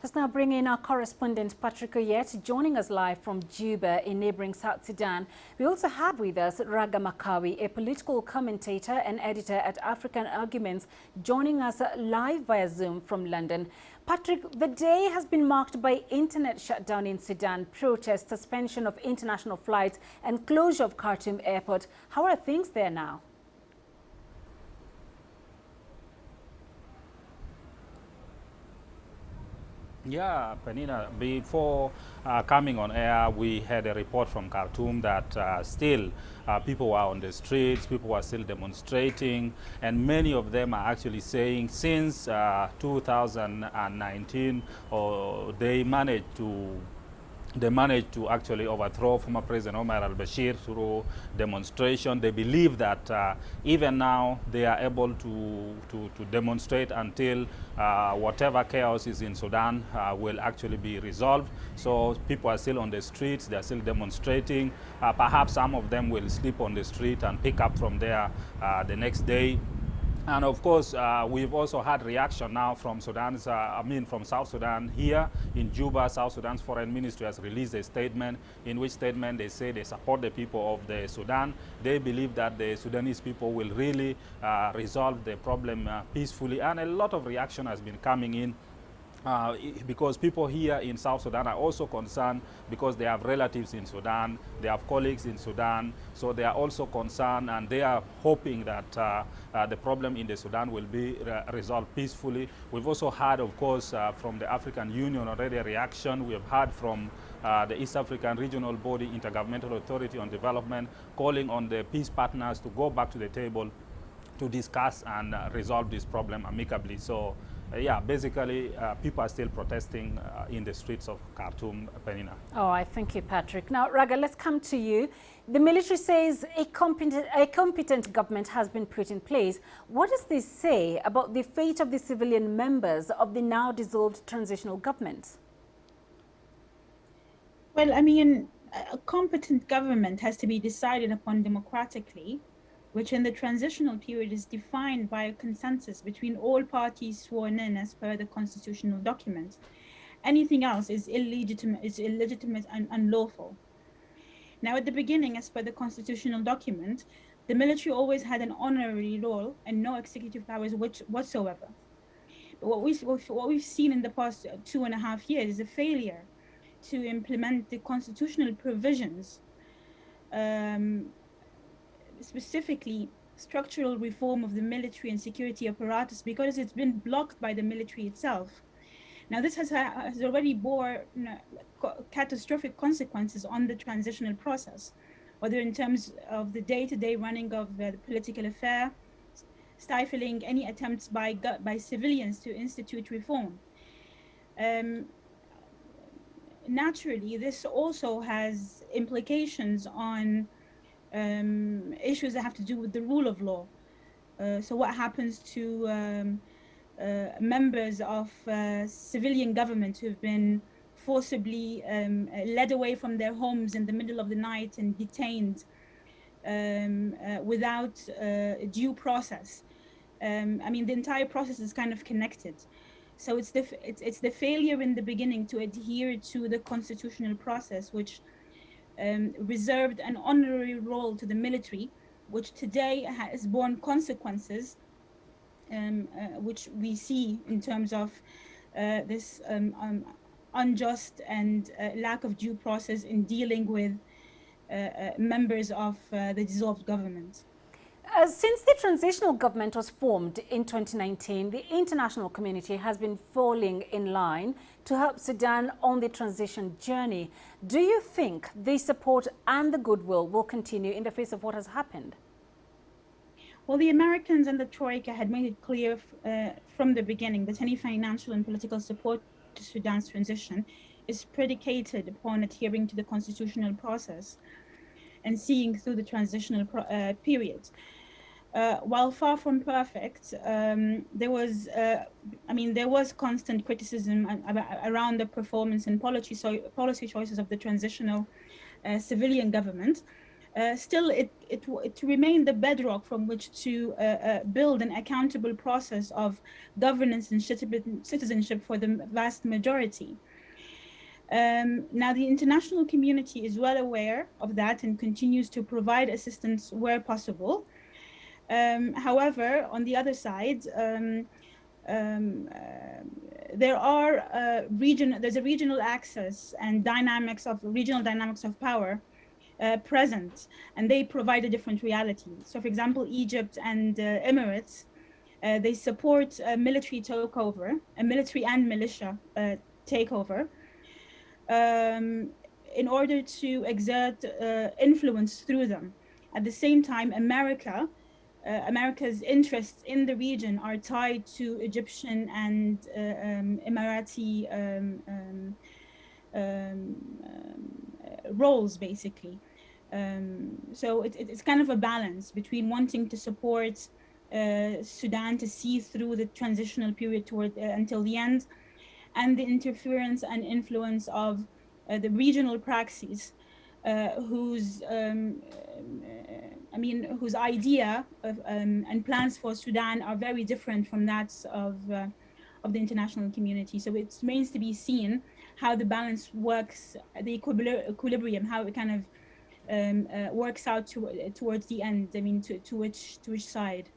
Let's now bring in our correspondent Patrick Oyet, joining us live from Juba in neighboring South Sudan. We also have with us Raga Makawi, a political commentator and editor at African Arguments, joining us live via Zoom from London. Patrick, the day has been marked by internet shutdown in Sudan, protests, suspension of international flights and closure of Khartoum airport. How are things there now? Yeah, Penina, before coming on air, we had a report from Khartoum that still people were on the streets, people were still demonstrating, and many of them are actually saying since 2019, they managed to actually overthrow former President Omar al-Bashir through demonstration. They believe that even now they are able to demonstrate until whatever chaos is in Sudan will actually be resolved. So people are still on the streets, they are still demonstrating. Perhaps some of them will sleep on the street and pick up from there the next day. And of course, we've also had reaction now from from South Sudan here in Juba. South Sudan's foreign ministry has released a statement in which statement they say they support the people of the Sudan. They believe that the Sudanese people will really resolve the problem peacefully. And a lot of reaction has been coming in. Because people here in South Sudan are also concerned because they have relatives in Sudan, they have colleagues in Sudan, so they are also concerned and they are hoping that the problem in the Sudan will be resolved peacefully. We've also heard, of course, from the African Union already a reaction. We have heard from the East African Regional Body, Intergovernmental Authority on Development, calling on the peace partners to go back to the table to discuss and resolve this problem amicably. So yeah, basically people are still protesting in the streets of Khartoum, Penina. All right, thank you, Patrick. Now, Raga, let's come to you. The military says a competent government has been put in place. What does this say about the fate of the civilian members of the now dissolved transitional government? Well, I mean, a competent government has to be decided upon democratically, which in the transitional period is defined by a consensus between all parties sworn in as per the constitutional document. Anything else is illegitimate and unlawful. Now, at the beginning, as per the constitutional document, the military always had an honorary role and no executive powers whatsoever. But what we've seen in the past 2.5 years is a failure to implement the constitutional provisions, specifically structural reform of the military and security apparatus, because it's been blocked by the military itself. Now, this has already bore catastrophic consequences on the transitional process, whether in terms of the day-to-day running of the political affair, stifling any attempts by civilians to institute reform. Naturally, this also has implications on issues that have to do with the rule of law. So what happens to members of civilian government who've been forcibly led away from their homes in the middle of the night and detained without due process? I mean, the entire process is kind of connected. So it's the failure in the beginning to adhere to the constitutional process, which reserved an honorary role to the military, which today has borne consequences, which we see in terms of this unjust and lack of due process in dealing with members of the dissolved government. Since the transitional government was formed in 2019, the international community has been falling in line to help Sudan on the transition journey. Do you think the support and the goodwill will continue in the face of what has happened? Well, the Americans and the Troika had made it clear from the beginning that any financial and political support to Sudan's transition is predicated upon adhering to the constitutional process and seeing through the transitional period. While far from perfect, there was constant criticism around the performance and policy choices of the transitional civilian government. still it remained the bedrock from which to build an accountable process of governance and citizenship for the vast majority. Now, the international community is well aware of that and continues to provide assistance where possible. However, on the other side, there's a regional axis and regional dynamics of power present, and they provide a different reality. So, for example, Egypt and Emirates, they support a military takeover, a military and militia takeover, in order to exert influence through them. At the same time, America's interests in the region are tied to Egyptian and Emirati roles, basically. So it's kind of a balance between wanting to support Sudan to see through the transitional period until the end, and the interference and influence of the regional praxis, whose idea of, and plans for Sudan are very different from that of the international community. So it remains to be seen how the balance works, the equilibrium, how it kind of works out towards the end. I mean, to which side.